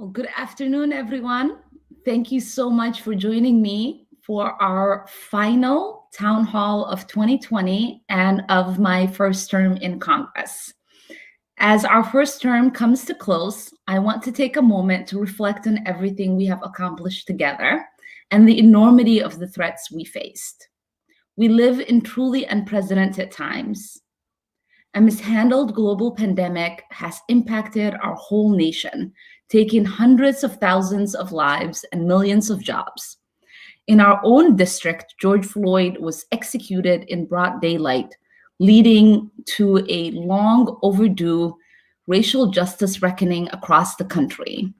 Well, good afternoon, everyone. Thank you so much for joining me for our final town hall of 2020 and of my first term in Congress. As our first term comes to close, I want to take a moment to reflect on everything we have accomplished together and the enormity of the threats we faced. We live in truly unprecedented times. A mishandled global pandemic has impacted our whole nation, taking hundreds of thousands of lives and millions of jobs. In our own district, George Floyd was executed in broad daylight, leading to a long overdue racial justice reckoning across the country.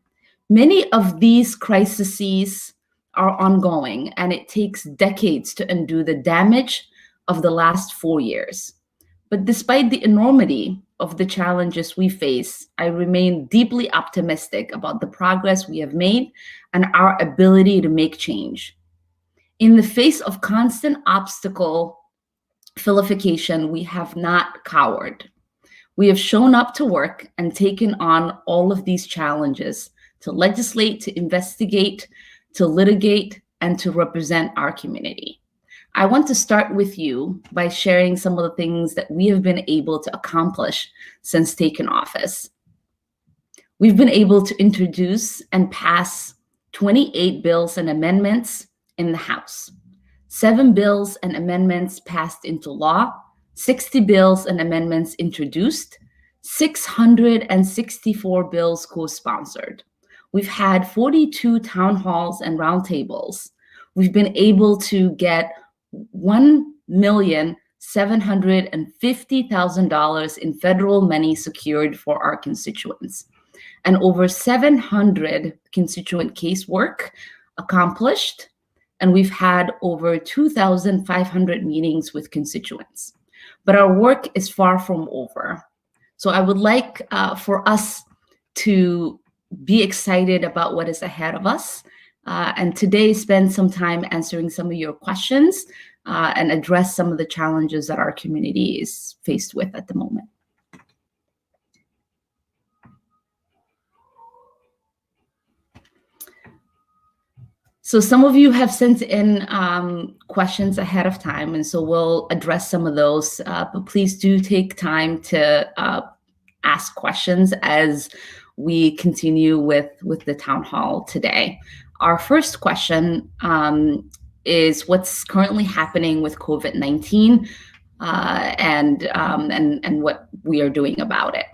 Many of these crises are ongoing, and it takes decades to undo the damage of the last 4 years. But despite the enormity of the challenges we face, I remain deeply optimistic about the progress we have made and our ability to make change. In the face of constant obstacle vilification, we have not cowered. We have shown up to work and taken on all of these challenges to legislate, to investigate, to litigate, and to represent our community. I want to start with you by sharing some of the things that we have been able to accomplish since taking office. We've been able to introduce and pass 28 bills and amendments in the House, 7 bills and amendments passed into law, 60 bills and amendments introduced, 664 bills co-sponsored. We've had 42 town halls and roundtables. We've been able to get $1,750,000 in federal money secured for our constituents, and over 700 constituent casework accomplished, and we've had over 2,500 meetings with constituents. But our work is far from over. So I would like for us to be excited about what is ahead of us, and today spend some time answering some of your questions and address some of the challenges that our community is faced with at the moment. So some of you have sent in questions ahead of time, and so we'll address some of those, but please do take time to ask questions as we continue with the town hall today. Our first question is what's currently happening with COVID-19 and what we are doing about it.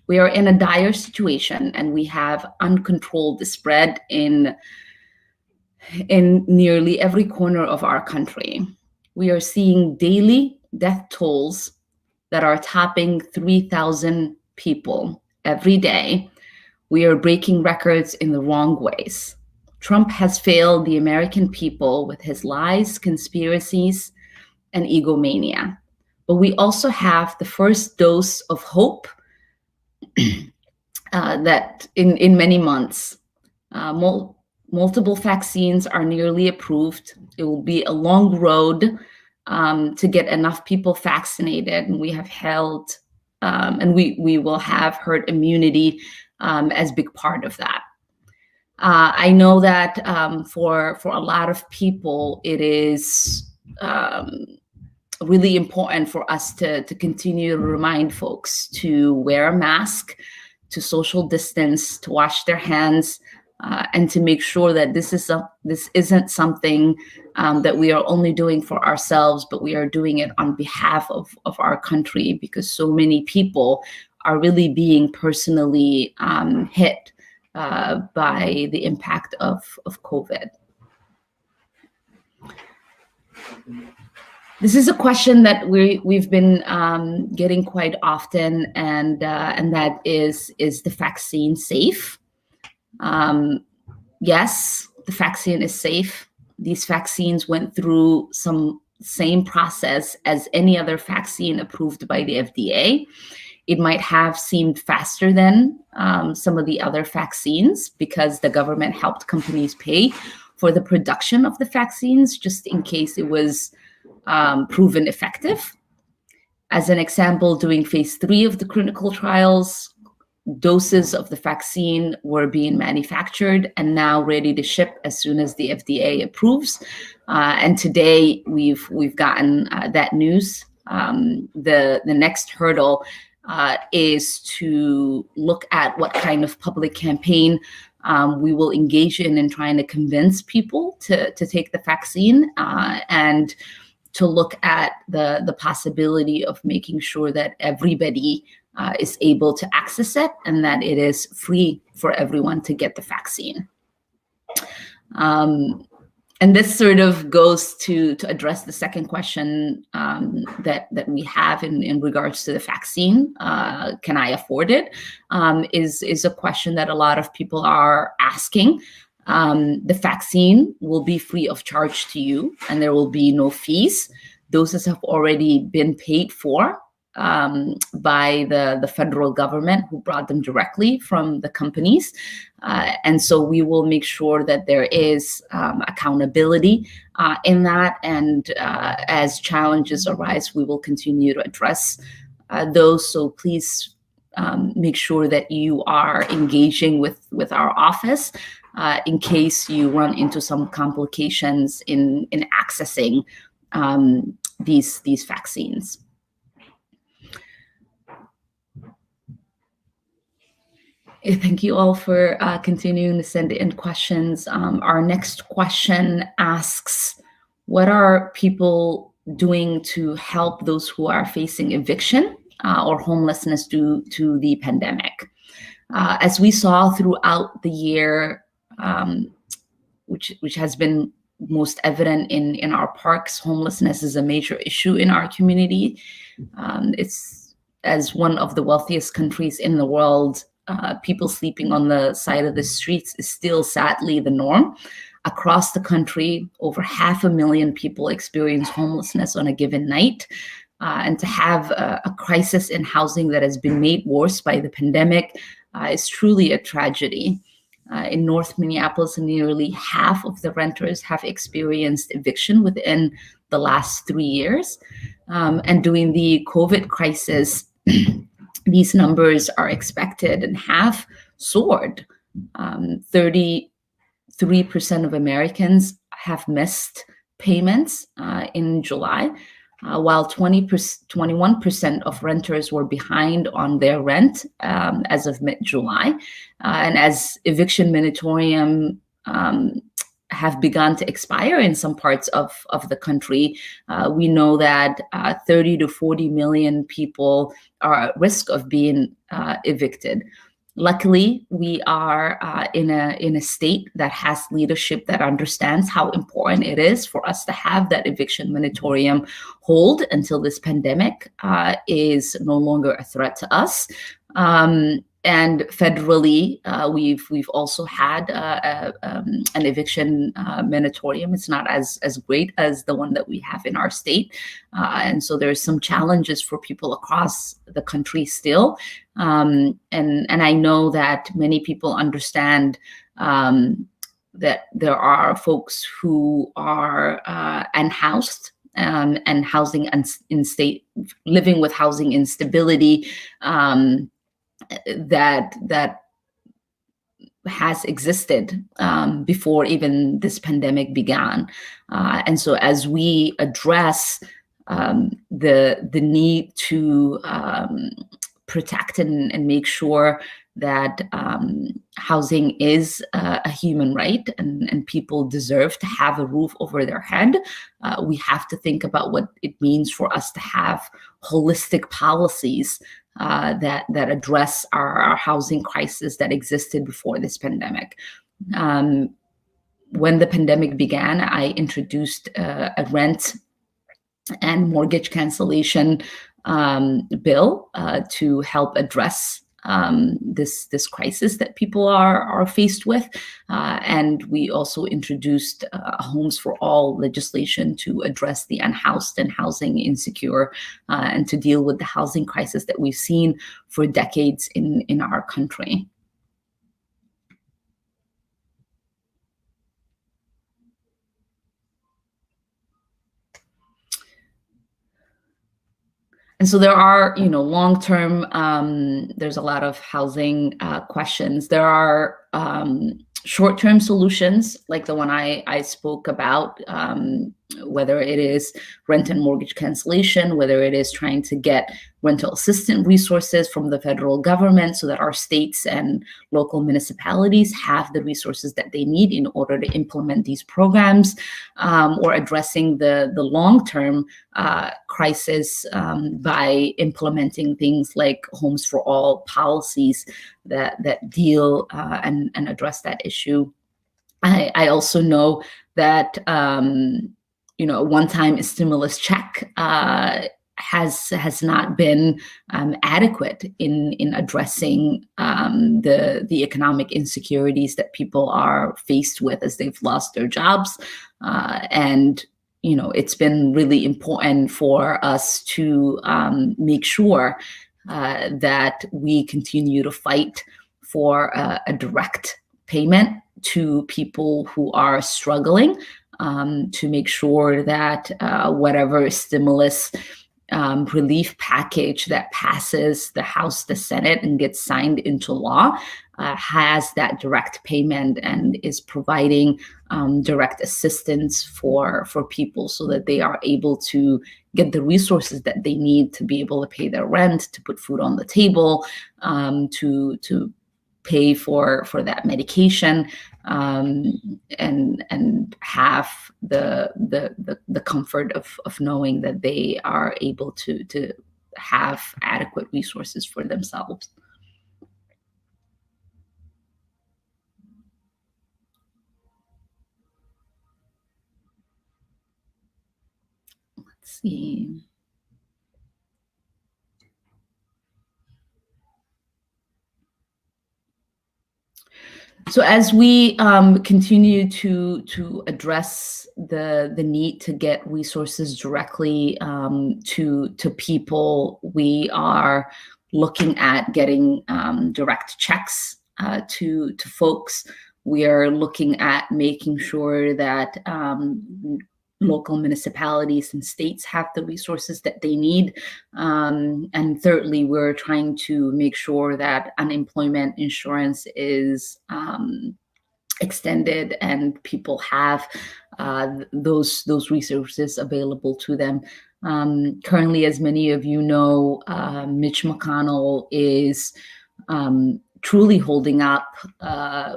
We are in a dire situation, and we have uncontrolled the spread in nearly every corner of our country. We are seeing daily death tolls that are topping 3,000 people every day. We are breaking records in the wrong ways. Trump has failed the American people with his lies, conspiracies, and egomania. But we also have the first dose of hope that in many months. Multiple vaccines are nearly approved. It will be a long road to get enough people vaccinated, and we have held, and we will have herd immunity as a big part of that. I know that for a lot of people, it is really important for us to continue to remind folks to wear a mask, to social distance, to wash their hands, and to make sure that this isn't something that we are only doing for ourselves, but we are doing it on behalf of our country, because so many people are really being personally hit by the impact of COVID. This is a question that we've been getting quite often, and that is the vaccine safe? Yes, the vaccine is safe. These vaccines went through some same process as any other vaccine approved by the FDA. It might have seemed faster than some of the other vaccines because the government helped companies pay for the production of the vaccines just in case it was proven effective. As an example, doing phase 3 of the clinical trials doses of the vaccine were being manufactured and now ready to ship as soon as the FDA approves. And today we've gotten that news. The next hurdle is to look at what kind of public campaign we will engage in trying to convince people to take the vaccine, and to look at the possibility of making sure that everybody is able to access it and that it is free for everyone to get the vaccine. And this sort of goes to address the second question that we have in regards to the vaccine. Can I afford it? Is a question that a lot of people are asking. The vaccine will be free of charge to you, and there will be no fees. Doses have already been paid for by the federal government, who brought them directly from the companies. And so we will make sure that there is accountability in that. And as challenges arise, we will continue to address those. So please make sure that you are engaging with our office in case you run into some complications in accessing these vaccines. Thank you all for continuing to send in questions. Our next question asks, what are people doing to help those who are facing eviction or homelessness due to the pandemic? As we saw throughout the year, which has been most evident in our parks, homelessness is a major issue in our community. It's, as one of the wealthiest countries in the world, people sleeping on the side of the streets is still sadly the norm. Across the country, over 500,000 people experience homelessness on a given night. And to have a crisis in housing that has been made worse by the pandemic is truly a tragedy. In North Minneapolis, nearly half of the renters have experienced eviction within the last 3 years. And during the COVID crisis, these numbers are expected and have soared. 33% of Americans have missed payments in July, while 21% of renters were behind on their rent as of mid-July. And as eviction moratorium have begun to expire in some parts of the country, we know that 30 to 40 million people are at risk of being evicted. Luckily, we are in a state that has leadership that understands how important it is for us to have that eviction moratorium hold until this pandemic is no longer a threat to us. And federally, we've also had an eviction moratorium. It's not as great as the one that we have in our state, and so there's some challenges for people across the country still. And I know that many people understand that there are folks who are unhoused. And housing living with housing instability that has existed before even this pandemic began. And so as we address the need to protect and make sure that housing is a human right and people deserve to have a roof over their head, we have to think about what it means for us to have holistic policies that address our housing crisis that existed before this pandemic. When the pandemic began, I introduced a rent and mortgage cancellation bill to help address this crisis that people are faced with. And we also introduced Homes for All legislation to address the unhoused and housing insecure and to deal with the housing crisis that we've seen for decades in our country. And so there are, long-term, there's a lot of housing questions. There are short-term solutions like the one I spoke about, whether it is rent and mortgage cancellation, whether it is trying to get rental assistance resources from the federal government so that our states and local municipalities have the resources that they need in order to implement these programs, or addressing the long-term crisis by implementing things like Homes for All policies that deal and address that issue. I also know that a one-time stimulus check has not been adequate in addressing the economic insecurities that people are faced with as they've lost their jobs, and it's been really important for us to make sure that we continue to fight for a direct payment to people who are struggling, to make sure that whatever stimulus relief package that passes the House, the Senate, and gets signed into law has that direct payment and is providing direct assistance for people so that they are able to get the resources that they need to be able to pay their rent, to put food on the table, to pay for that medication, and have the comfort of knowing that they are able to have adequate resources for themselves. Let's see. So as we continue to address the need to get resources directly to people, we are looking at getting direct checks to folks. We are looking at making sure that local municipalities and states have the resources that they need. And thirdly, we're trying to make sure that unemployment insurance is extended and people have those resources available to them. Currently, as many of you know, Mitch McConnell is truly holding up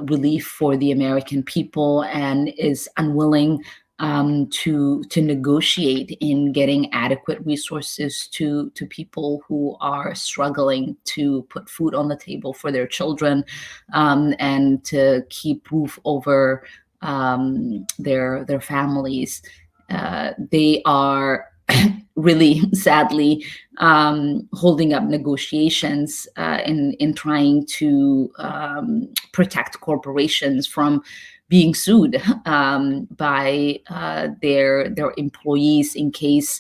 relief for the American people and is unwilling to negotiate in getting adequate resources to people who are struggling to put food on the table for their children, and to keep roof over their families. They are really sadly holding up negotiations in trying to protect corporations from being sued by their employees in case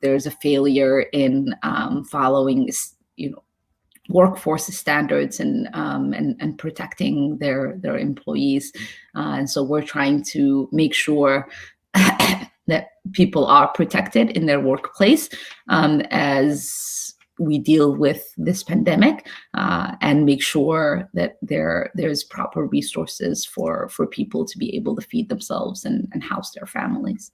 there's a failure in following workforce standards and protecting their employees. And so we're trying to make sure that people are protected in their workplace as we deal with this pandemic, and make sure that there's proper resources for people to be able to feed themselves and house their families.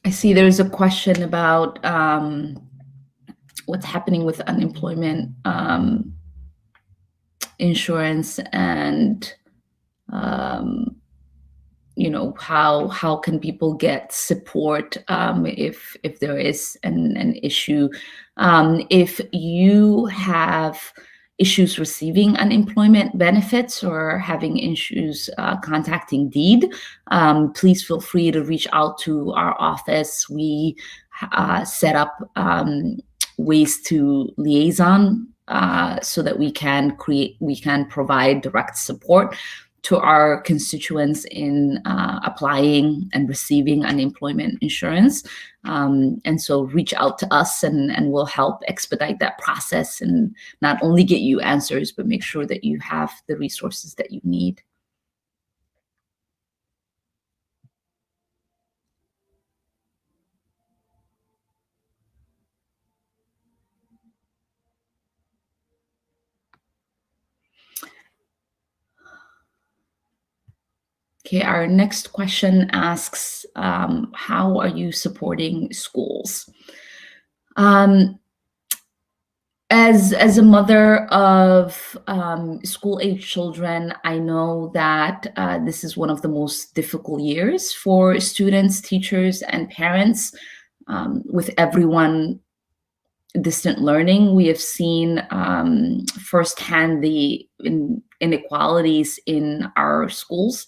I see there's a question about what's happening with unemployment insurance and how can people get support if there is an issue. If you have issues receiving unemployment benefits or having issues contacting DEED, please feel free to reach out to our office. We set up ways to liaison so that we can provide direct support to our constituents in applying and receiving unemployment insurance. And so reach out to us and we'll help expedite that process and not only get you answers, but make sure that you have the resources that you need. Okay, our next question asks, how are you supporting schools? As a mother of school-age children, I know that this is one of the most difficult years for students, teachers, and parents. With everyone distant learning, we have seen firsthand the inequalities in our schools,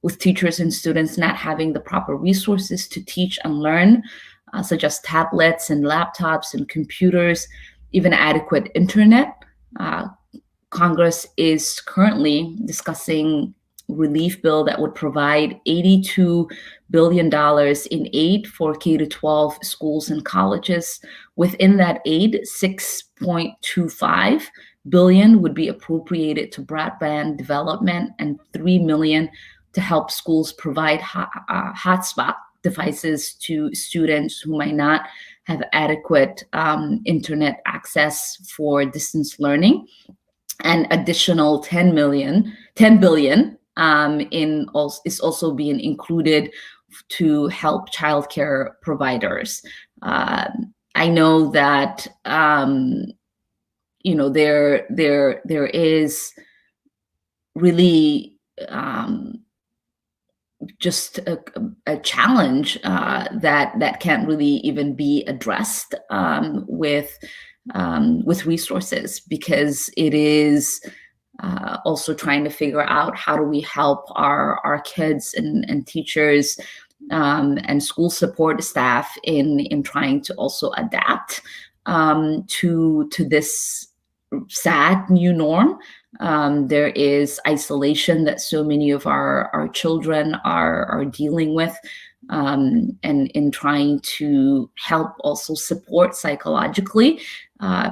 with teachers and students not having the proper resources to teach and learn, such as tablets and laptops and computers, even adequate internet. Congress is currently discussing relief bill that would provide $82 billion in aid for K-12 schools and colleges. Within that aid, $6.25 billion would be appropriated to broadband development and $3 million to help schools provide hotspot devices to students who might not have adequate internet access for distance learning. And additional $10 billion is also being included to help childcare providers. I know that there is really just a challenge that can't really even be addressed with resources, because it is also trying to figure out how do we help our kids and teachers and school support staff in trying to also adapt to this sad new norm. There is isolation that so many of our children are dealing with, and in trying to help also support psychologically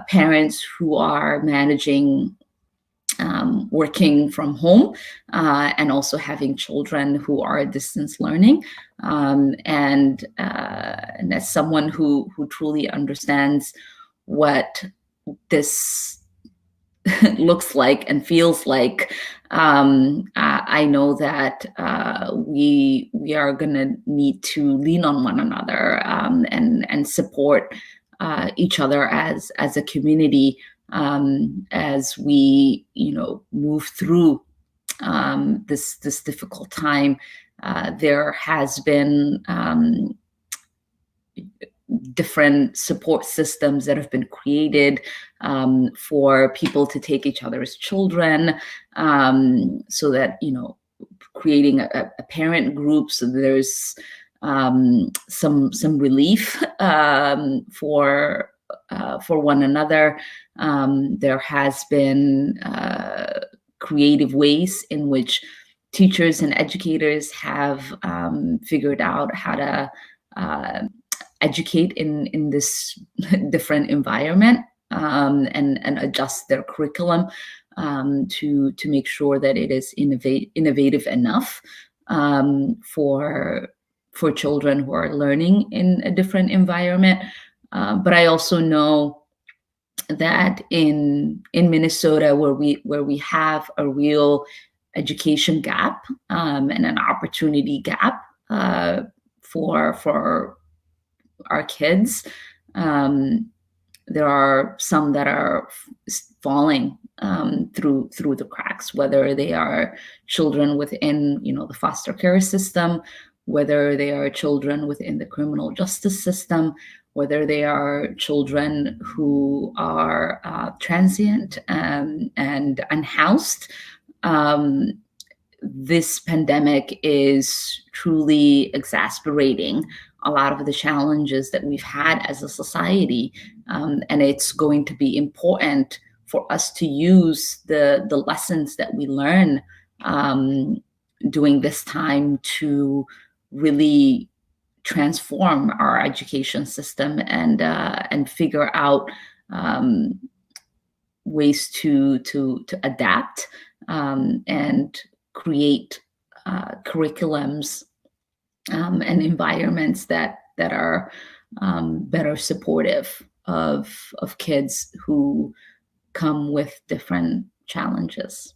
parents who are managing working from home and also having children who are distance learning. And as someone who truly understands what this looks like and feels like, I know that we are going to need to lean on one another and support each other as a community as we move through this difficult time. There has been different support systems that have been created for people to take each other's children, so that creating a parent group, so there's some relief for one another. There has been creative ways in which teachers and educators have figured out how to educate in this different environment, and adjust their curriculum to make sure that it is innovative enough for children who are learning in a different environment. But I also know that in Minnesota, where we have a real education gap and an opportunity gap for our kids, there are some that are falling through the cracks, whether they are children within the foster care system, whether they are children within the criminal justice system, whether they are children who are transient and unhoused. This pandemic is truly exacerbating a lot of the challenges that we've had as a society. And it's going to be important for us to use the lessons that we learn during this time to really transform our education system and figure out ways to adapt and create curriculums and environments that are better supportive of kids who come with different challenges.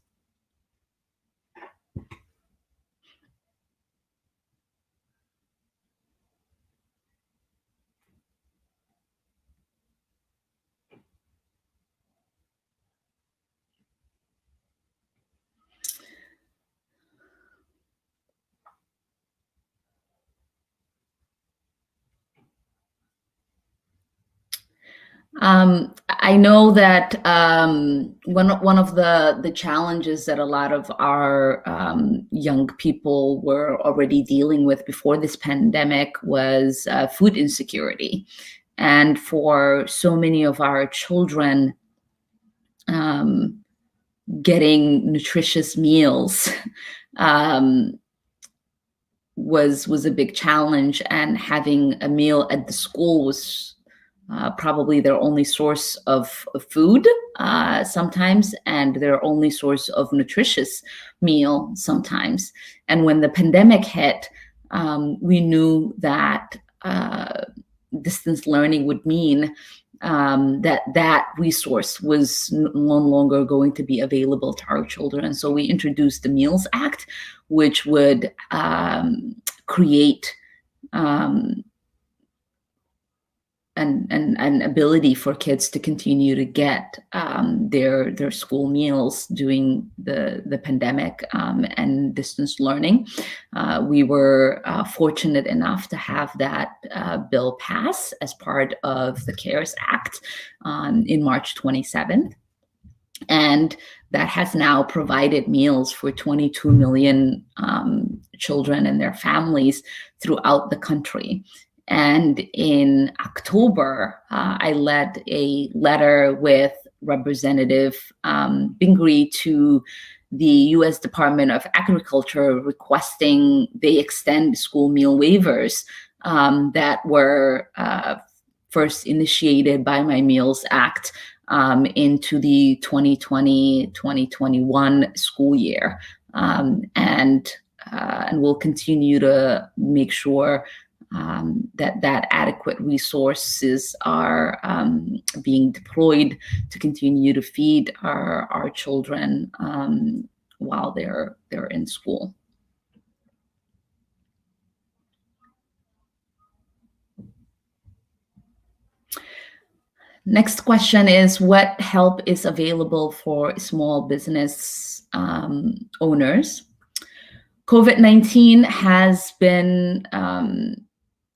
I know that one of the challenges that a lot of our young people were already dealing with before this pandemic was food insecurity. And for so many of our children, getting nutritious meals was a big challenge, and having a meal at the school was probably their only source of food sometimes, and their only source of nutritious meal sometimes. And when the pandemic hit, we knew that distance learning would mean that resource was no longer going to be available to our children. So we introduced the Meals Act, which would create an ability for kids to continue to get their school meals during the pandemic and distance learning. We were fortunate enough to have that bill pass as part of the CARES Act in March 27th. And that has now provided meals for 22 million children and their families throughout the country. And in October, I led a letter with Representative Bingrey to the U.S. Department of Agriculture requesting they extend school meal waivers that were first initiated by My Meals Act into the 2020-2021 school year. And we'll continue to make sure that adequate resources are being deployed to continue to feed our children while they're in school. Next question is, what help is available for small business owners? COVID-19 has been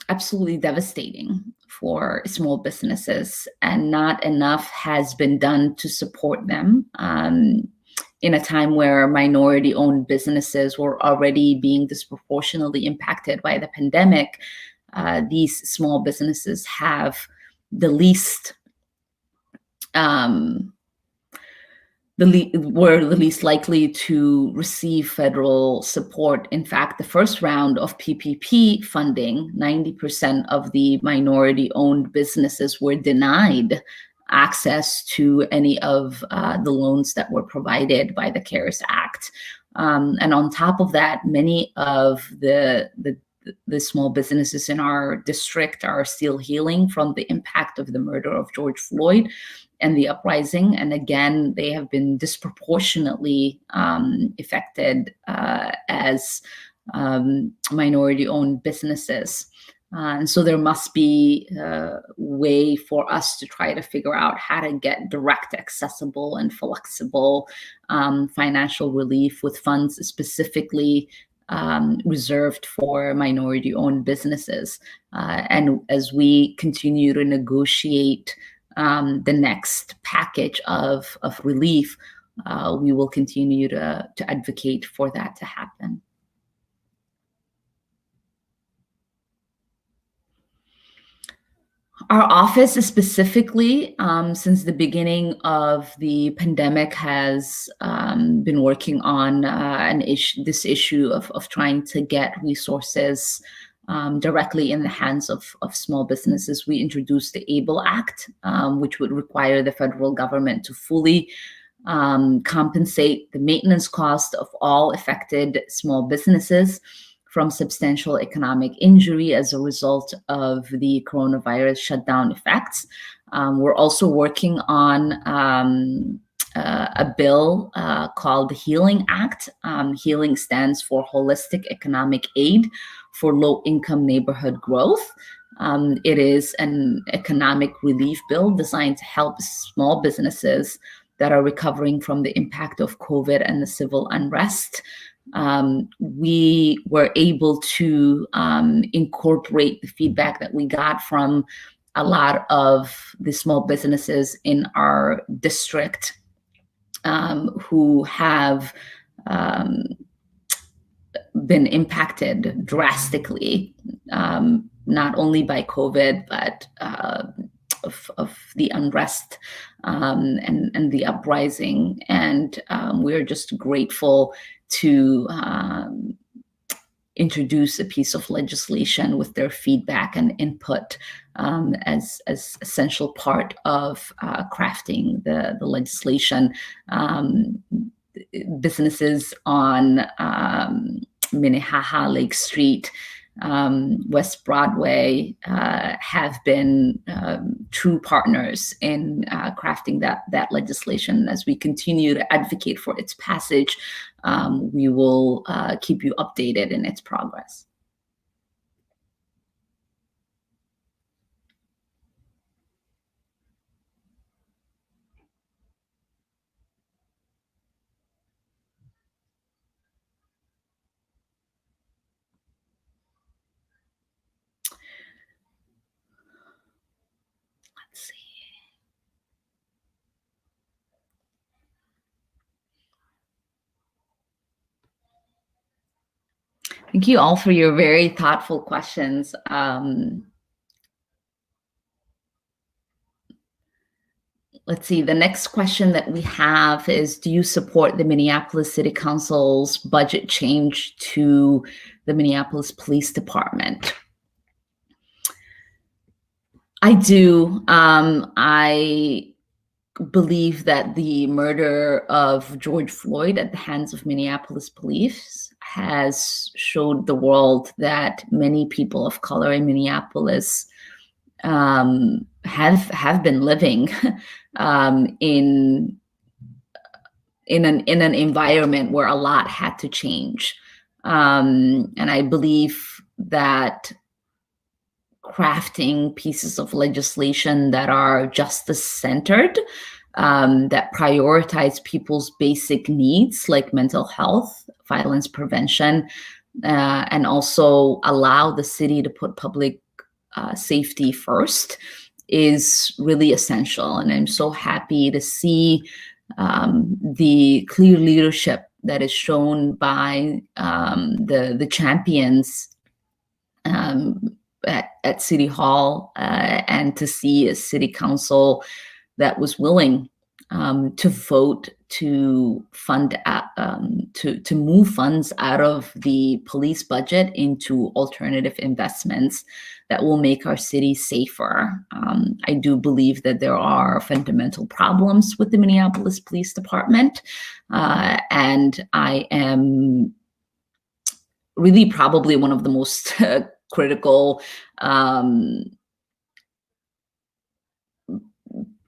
absolutely devastating for small businesses, and not enough has been done to support them in a time where minority-owned businesses were already being disproportionately impacted by the pandemic. These small businesses have the least were the least likely to receive federal support. In fact, the first round of PPP funding, 90% of the minority-owned businesses were denied access to any of the loans that were provided by the CARES Act. And on top of that, many of the small businesses in our district are still healing from the impact of the murder of George Floyd and the uprising. And again, they have been disproportionately affected as minority-owned businesses. And so there must be a way for us to try to figure out how to get direct, accessible, and flexible financial relief with funds specifically reserved for minority-owned businesses. And as we continue to negotiate the next package of relief, we will continue to advocate for that to happen. Our office specifically, since the beginning of the pandemic, has been working on this issue of trying to get resources directly in the hands of small businesses. We introduced the ABLE Act, which would require the federal government to fully compensate the maintenance cost of all affected small businesses from substantial economic injury as a result of the coronavirus shutdown effects. We're also working on a bill called the HEALING Act. HEALING stands for Holistic Economic Aid for Low-Income Neighborhood Growth. It is an economic relief bill designed to help small businesses that are recovering from the impact of COVID and the civil unrest. We were able to incorporate the feedback that we got from a lot of the small businesses in our district who have been impacted drastically, not only by COVID, but of the unrest and the uprising. And we're just grateful to introduce a piece of legislation with their feedback and input as essential part of crafting the legislation. Businesses on Minnehaha, Lake Street, West Broadway have been true partners in crafting that legislation. As we continue to advocate for its passage, we will keep you updated in its progress. Let's see. Thank you all for your very thoughtful questions. Let's see, the next question that we have is, do you support the Minneapolis City Council's budget change to the Minneapolis Police Department? I do. I believe that the murder of George Floyd at the hands of Minneapolis police has showed the world that many people of color in Minneapolis have been living in an environment where a lot had to change. And I believe that crafting pieces of legislation that are justice-centered, that prioritize people's basic needs like mental health, violence prevention, and also allow the city to put public safety first is really essential. And I'm so happy to see the clear leadership that is shown by the champions at City Hall, and to see a city council that was willing to vote to fund to move funds out of the police budget into alternative investments that will make our city safer. I do believe that there are fundamental problems with the Minneapolis Police Department, and I am really probably one of the most critical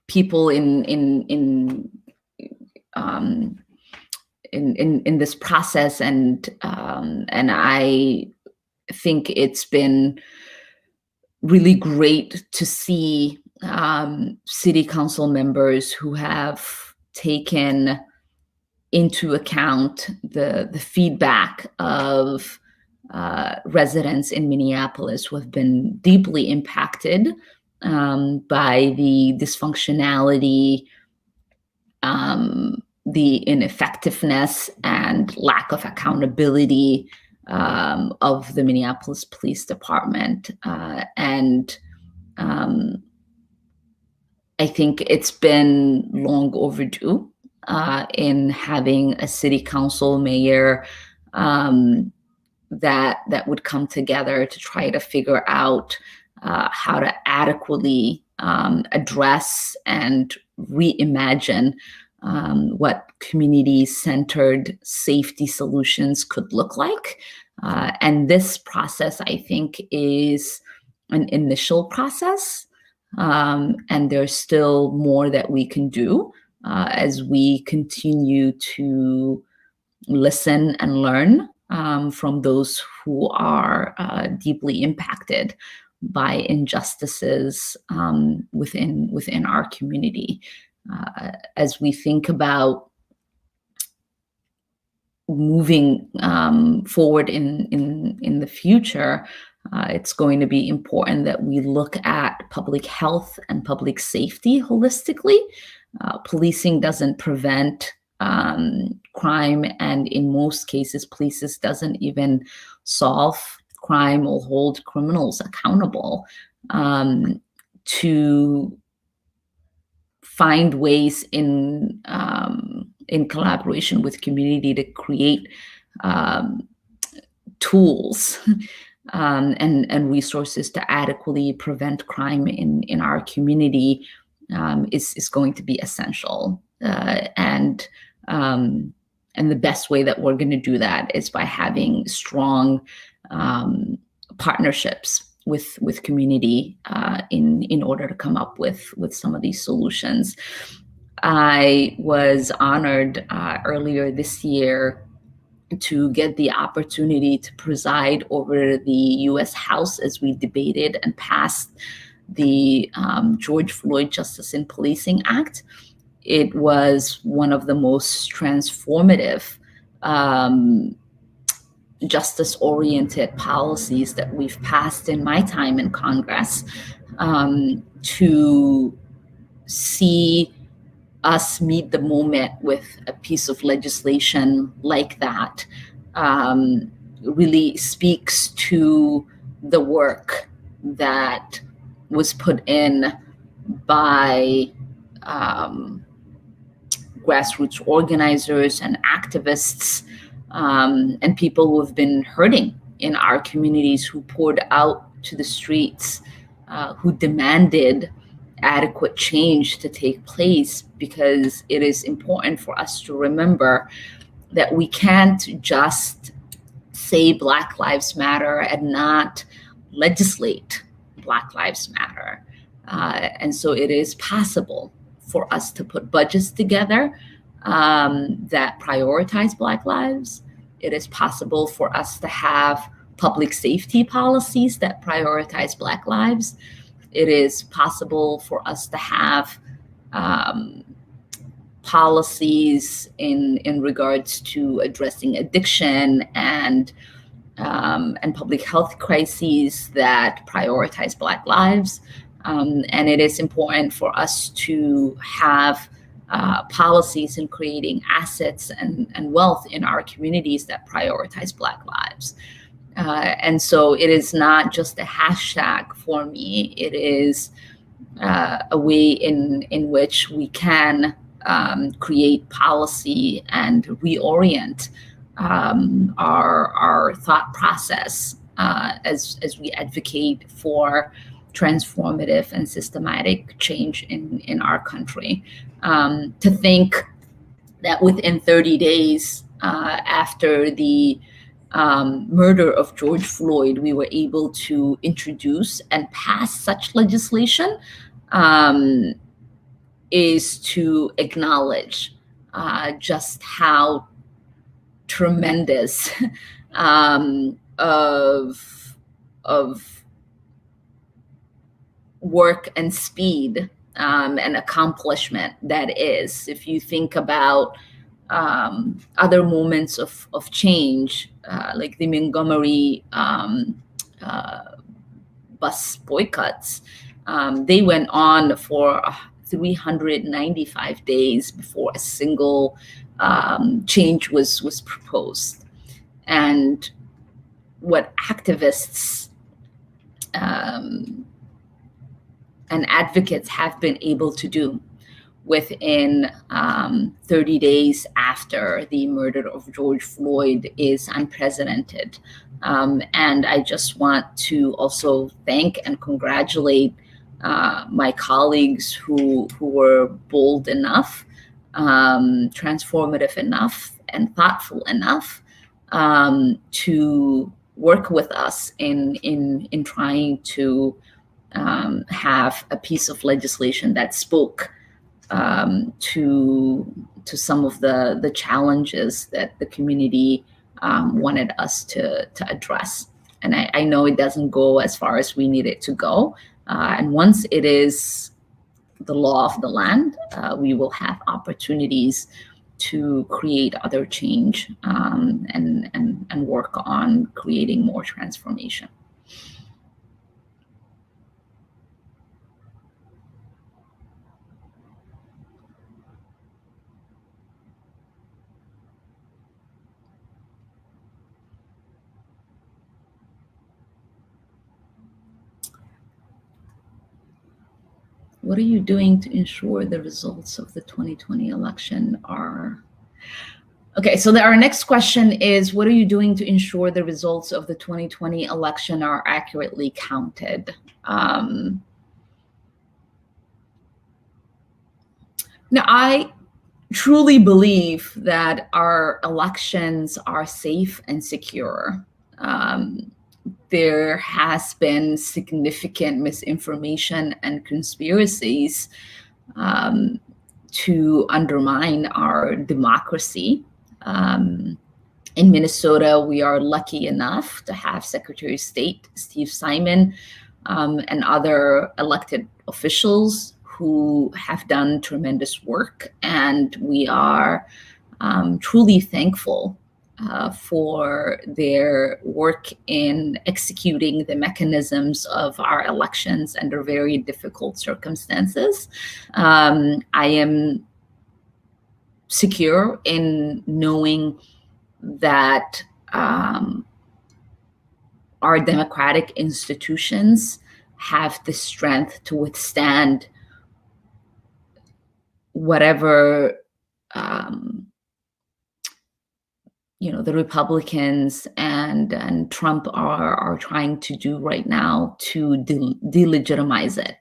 people in this process, and I think it's been really great to see city council members who have taken into account the feedback of residents in Minneapolis who have been deeply impacted by the dysfunctionality, the ineffectiveness, and lack of accountability of the Minneapolis Police Department. And I think it's been long overdue in having a city council mayor that would come together to try to figure out how to adequately address and reimagine what community-centered safety solutions could look like. And this process, I think, is an initial process. And there's still more that we can do as we continue to listen and learn from those who are deeply impacted by injustices within our community. As we think about moving forward in the future, it's going to be important that we look at public health and public safety holistically. Policing doesn't prevent crime, and in most cases, police doesn't even solve crime or hold criminals accountable. To find ways in collaboration with community to create tools and resources to adequately prevent crime in our community is going to be essential. And the best way that we're going to do that is by having strong partnerships with community in order to come up with some of these solutions. I was honored earlier this year to get the opportunity to preside over the U.S. House as we debated and passed the George Floyd Justice in Policing Act. It was one of the most transformative justice-oriented policies that we've passed in my time in Congress. To see us meet the moment with a piece of legislation like that really speaks to the work that was put in by grassroots organizers and activists and people who have been hurting in our communities, who poured out to the streets, who demanded adequate change to take place, because it is important for us to remember that we can't just say Black Lives Matter and not legislate Black Lives Matter. And so it is possible for us to put budgets together that prioritize Black lives. It is possible for us to have public safety policies that prioritize Black lives. It is possible for us to have policies in regards to addressing addiction and public health crises that prioritize Black lives. And it is important for us to have policies in creating assets and wealth in our communities that prioritize Black lives. And so it is not just a hashtag for me. It is a way in which we can create policy and reorient our thought process as we advocate for transformative and systematic change in our country. To think that within 30 days after the murder of George Floyd, we were able to introduce and pass such legislation is to acknowledge just how tremendous of work and speed and accomplishment that is. If you think about other moments of change, like the Montgomery bus boycotts. They went on for 395 days before a single change was proposed. And what activists and advocates have been able to do within 30 days after the murder of George Floyd is unprecedented. And I just want to also thank and congratulate my colleagues who were bold enough, transformative enough, and thoughtful enough to work with us in trying to have a piece of legislation that spoke to some of the challenges that the community wanted us to address. And I know it doesn't go as far as we need it to go. And once it is the law of the land, we will have opportunities to create other change and work on creating more transformation. What are you doing to ensure the results of the 2020 election are... Okay, so our next question is, what are you doing to ensure the results of the 2020 election are accurately counted? Now, I truly believe that our elections are safe and secure. There has been significant misinformation and conspiracies to undermine our democracy. In Minnesota, we are lucky enough to have Secretary of State Steve Simon and other elected officials who have done tremendous work, and we are truly thankful for their work in executing the mechanisms of our elections under very difficult circumstances. I am secure in knowing that our democratic institutions have the strength to withstand whatever the Republicans and Trump are trying to do right now to delegitimize it.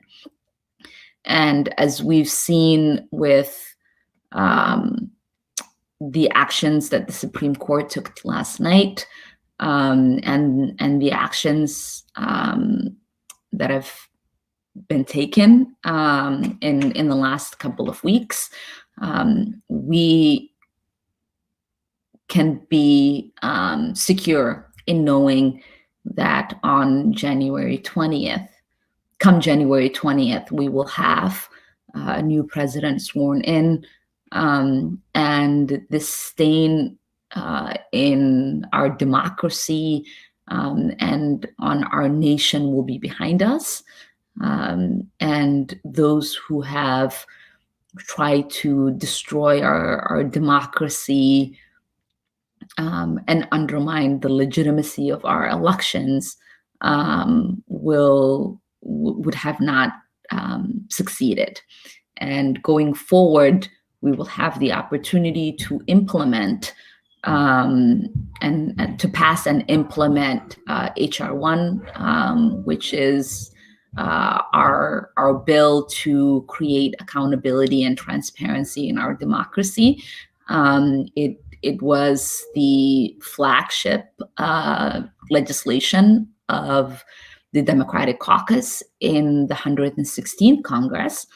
And as we've seen with the actions that the Supreme Court took last night, and the actions that have been taken in the last couple of weeks, we can be secure in knowing that on January 20th, we will have a new president sworn in, and this stain in our democracy and on our nation will be behind us. And those who have tried to destroy our democracy and undermine the legitimacy of our elections would have not succeeded. And going forward, we will have the opportunity to implement and to pass and implement HR 1, which is our bill to create accountability and transparency in our democracy. It was the flagship legislation of the Democratic Caucus in the 116th Congress,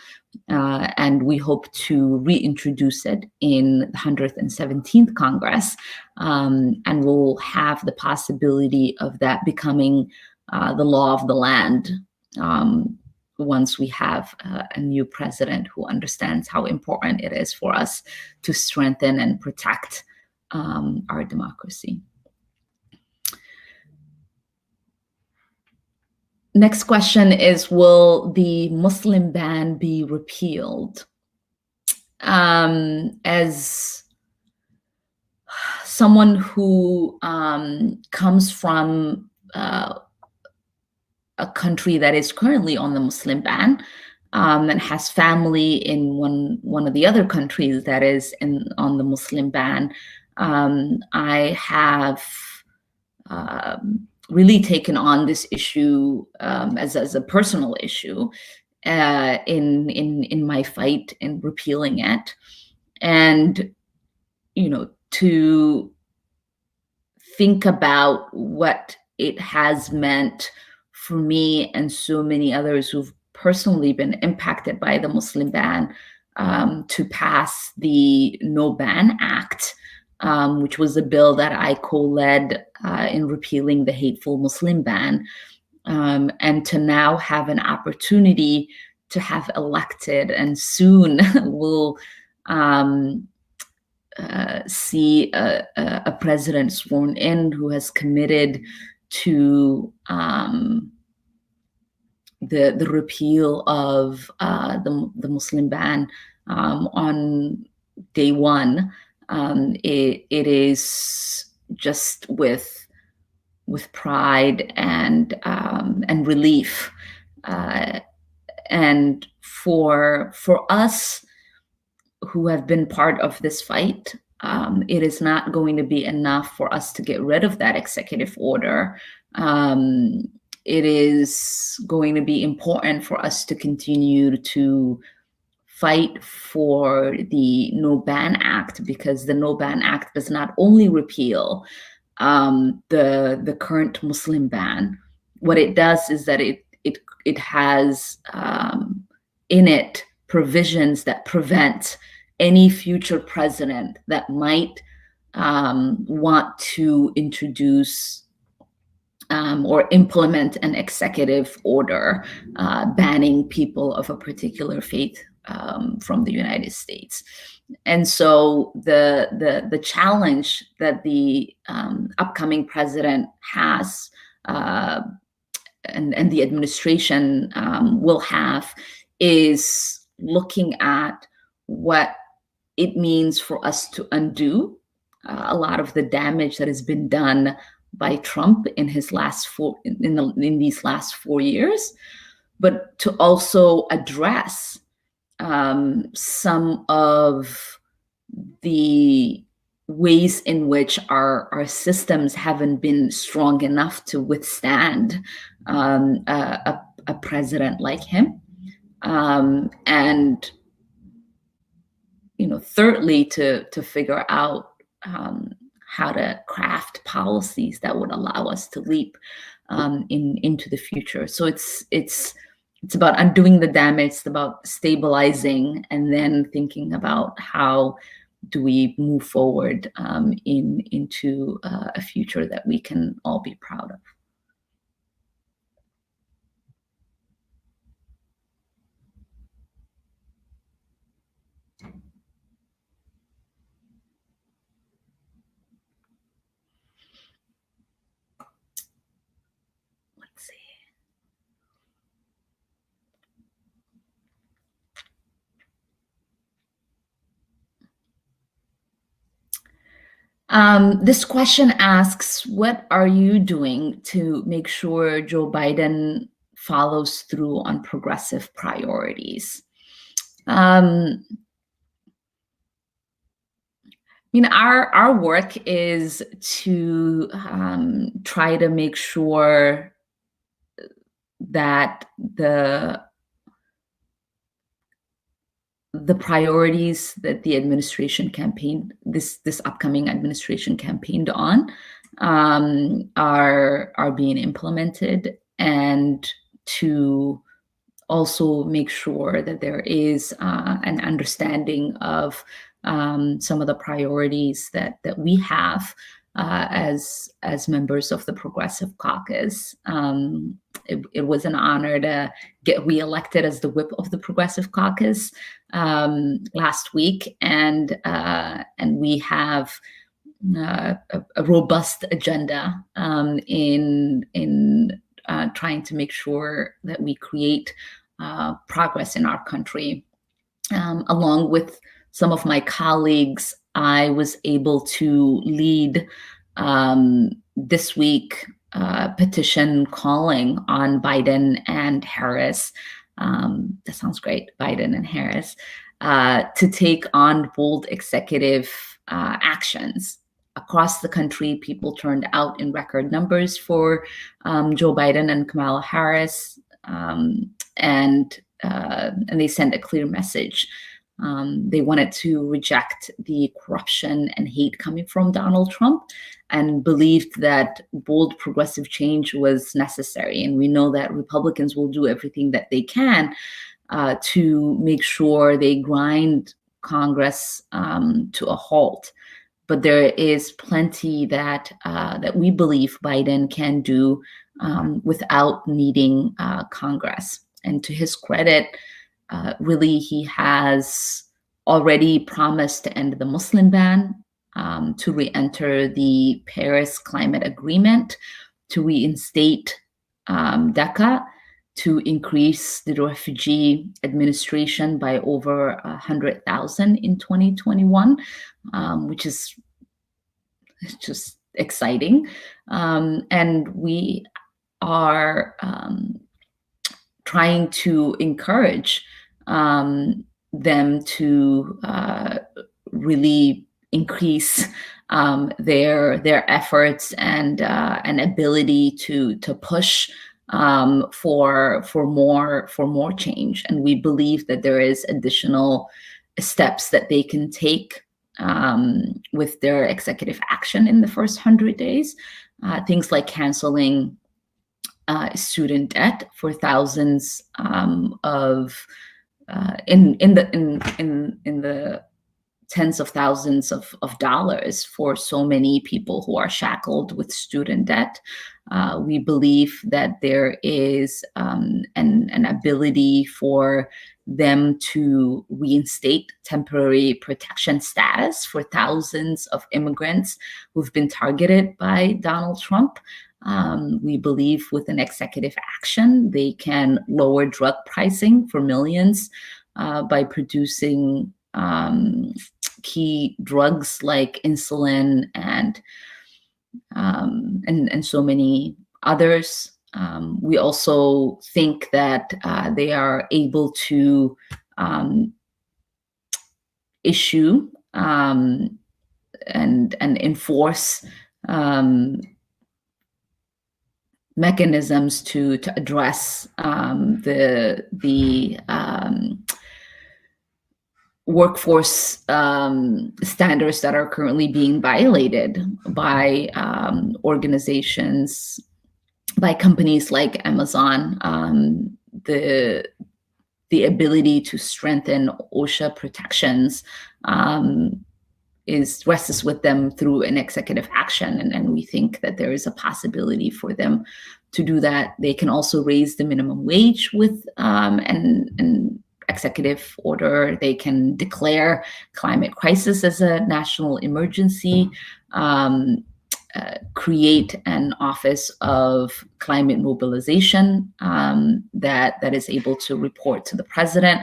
and we hope to reintroduce it in the 117th Congress, and we'll have the possibility of that becoming the law of the land once we have a new president who understands how important it is for us to strengthen and protect our democracy. Next question is, will the Muslim ban be repealed? As someone who comes from a country that is currently on the Muslim ban, and has family in one of the other countries that is on the Muslim ban, I have really taken on this issue as a personal issue in my fight in repealing it, and to think about what it has meant for me and so many others who've personally been impacted by the Muslim ban, to pass the No Ban Act, which was a bill that I co-led in repealing the hateful Muslim ban, and to now have an opportunity to have elected, and soon will see a president sworn in who has committed to the repeal of the Muslim ban on day one. It is just with pride and relief, and for us who have been part of this fight, it is not going to be enough for us to get rid of that executive order. It is going to be important for us to continue to fight for the No Ban Act, because the No Ban Act does not only repeal the current Muslim ban. What it does is that it has in it provisions that prevent any future president that might want to introduce or implement an executive order banning people of a particular faith from the United States. And so the challenge that the upcoming president has, and the administration will have, is looking at what it means for us to undo a lot of the damage that has been done by Trump in these last 4 years, but to also address some of the ways in which our systems haven't been strong enough to withstand a president like him, and thirdly, to figure out how to craft policies that would allow us to leap into the future. So it's about undoing the damage, it's about stabilizing, and then thinking about how do we move forward into a future that we can all be proud of. Let's see. This question asks, what are you doing to make sure Joe Biden follows through on progressive priorities? Our work is to try to make sure that the priorities that the administration campaigned, this upcoming administration campaigned on, are being implemented, and to also make sure that there is an understanding of some of the priorities that we have as members of the Progressive Caucus. it was an honor to get reelected as the whip of the Progressive Caucus last week, and we have a robust agenda in trying to make sure that we create progress in our country. Along with some of my colleagues, I was able to lead this week petition calling on Biden and Harris. That sounds great, Biden and Harris, to take on bold executive actions. Across the country, people turned out in record numbers for Joe Biden and Kamala Harris, and they sent a clear message. They wanted to reject the corruption and hate coming from Donald Trump, and believed that bold progressive change was necessary. And we know that Republicans will do everything that they can to make sure they grind Congress to a halt. But there is plenty that we believe Biden can do without needing Congress. And to his credit, really, he has already promised to end the Muslim ban, to re-enter the Paris Climate Agreement, to reinstate DACA, to increase the refugee administration by over 100,000 in 2021, which is just exciting. And we are trying to encourage them to really increase their efforts and ability to push for more change. And we believe that there is additional steps that they can take with their executive action in the first 100 days. Things like canceling student debt for thousands of in the tens of thousands of dollars for so many people who are shackled with student debt. We believe that there is an ability for them to reinstate temporary protection status for thousands of immigrants who've been targeted by Donald Trump. We believe with an executive action, they can lower drug pricing for millions by producing key drugs like insulin and so many others. We also think that they are able to issue and enforce mechanisms to address the workforce standards that are currently being violated by organizations, by companies like Amazon. The ability to strengthen OSHA protections rests with them through an executive action, and we think that there is a possibility for them to do that. They can also raise the minimum wage with an executive order. They can declare climate crisis as a national emergency, create an office of climate mobilization that is able to report to the president,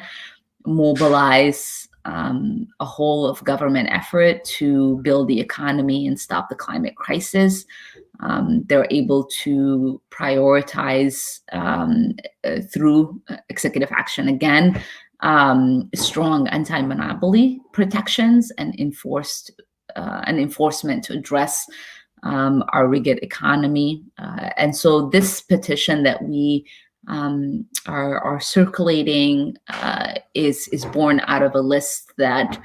mobilize a whole of government effort to build the economy and stop the climate crisis. They're able to prioritize through executive action again, strong anti-monopoly protections and enforcement to address our rigid economy. And so this petition that we are circulating is born out of a list that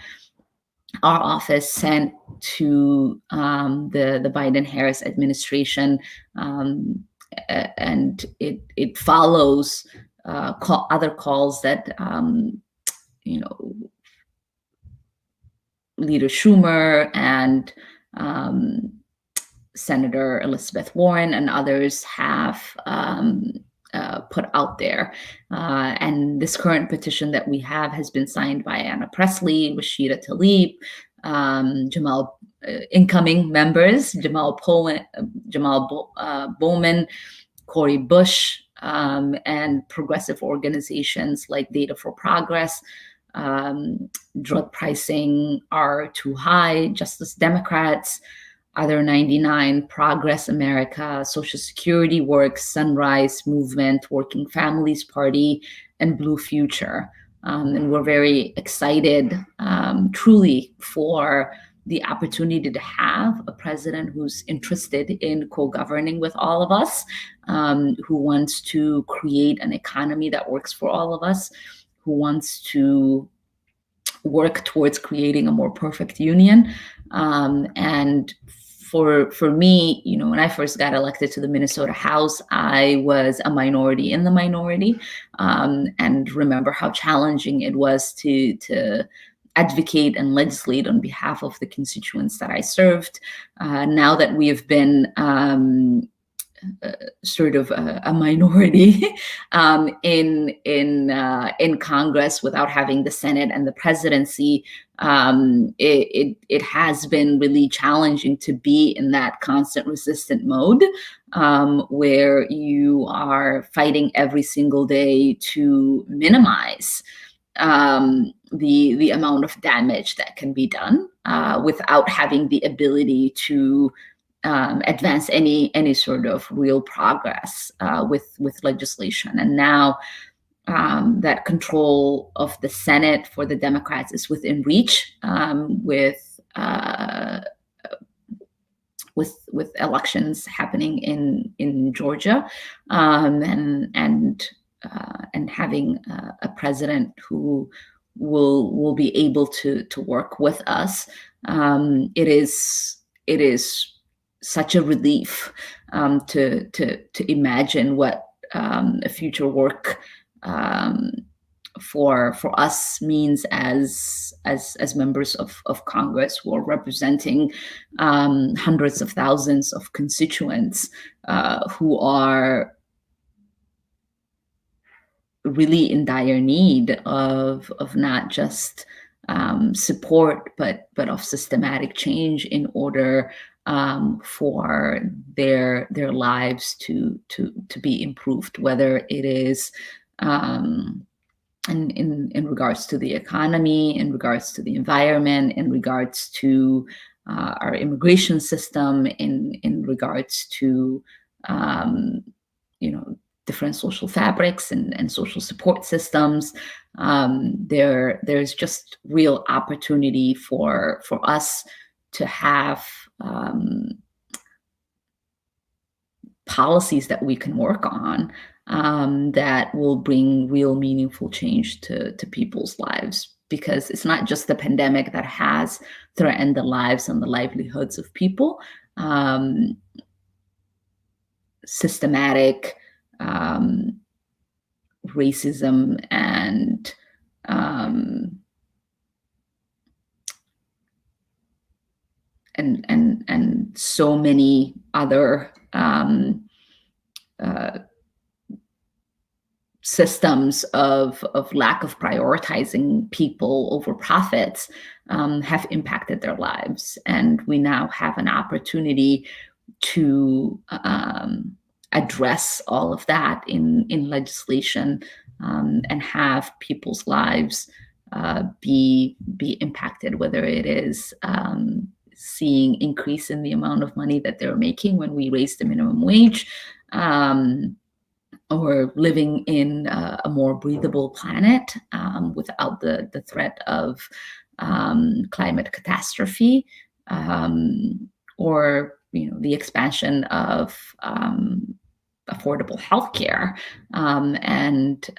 our office sent to the Biden-Harris administration, and it follows other calls that Leader Schumer and Senator Elizabeth Warren and others have put out there. And this current petition that we have has been signed by Anna Presley, Rashida Tlaib, incoming members, Bowman, Cory Bush, and progressive organizations like Data for Progress. Drug pricing are too high, Justice Democrats, Other 99, Progress America, Social Security Works, Sunrise Movement, Working Families Party, and Blue Future. And we're very excited, truly, for the opportunity to have a president who's interested in co-governing with all of us, who wants to create an economy that works for all of us, who wants to work towards creating a more perfect union. And for me, when I first got elected to the Minnesota House, I was a minority in the minority, and remember how challenging it was to advocate and legislate on behalf of the constituents that I served. Now that we have been sort of a minority in Congress without having the Senate and the presidency, it has been really challenging to be in that constant resistant mode, where you are fighting every single day to minimize the amount of damage that can be done without having the ability to advance any sort of real progress with legislation. And now that control of the Senate for the Democrats is within reach, with elections happening in Georgia, and having a president who will be able to work with us. It is such a relief to imagine what a future work for us means as members of Congress who are representing hundreds of thousands of constituents who are really in dire need of not just support, but of systematic change in order for their lives to be improved, whether it is in regards to the economy, in regards to the environment, in regards to our immigration system, in regards to different social fabrics and social support systems. There's just real opportunity for us to have policies that we can work on that will bring real meaningful change to people's lives, because it's not just the pandemic that has threatened the lives and the livelihoods of people. Systematic racism and so many other systems of lack of prioritizing people over profits have impacted their lives. And we now have an opportunity to address all of that in legislation, and have people's lives be impacted, whether it is seeing increase in the amount of money that they're making when we raise the minimum wage, or living in a more breathable planet without the threat of climate catastrophe, or the expansion of affordable healthcare, and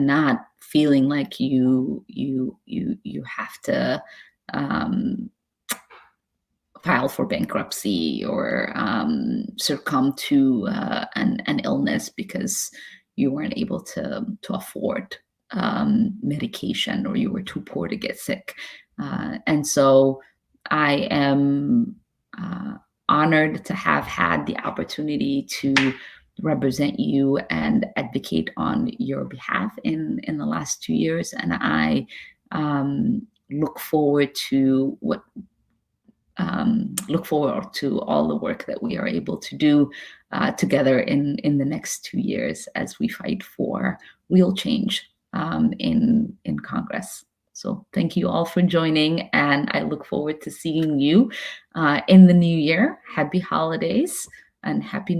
not feeling like you have to file for bankruptcy or succumb to an illness because you weren't able to afford medication, or you were too poor to get sick. And so I am honored to have had the opportunity to represent you and advocate on your behalf in the last 2 years. And I look forward to all the work that we are able to do together in the next 2 years as we fight for real change in Congress. So thank you all for joining, and I look forward to seeing you in the new year. Happy holidays and Happy New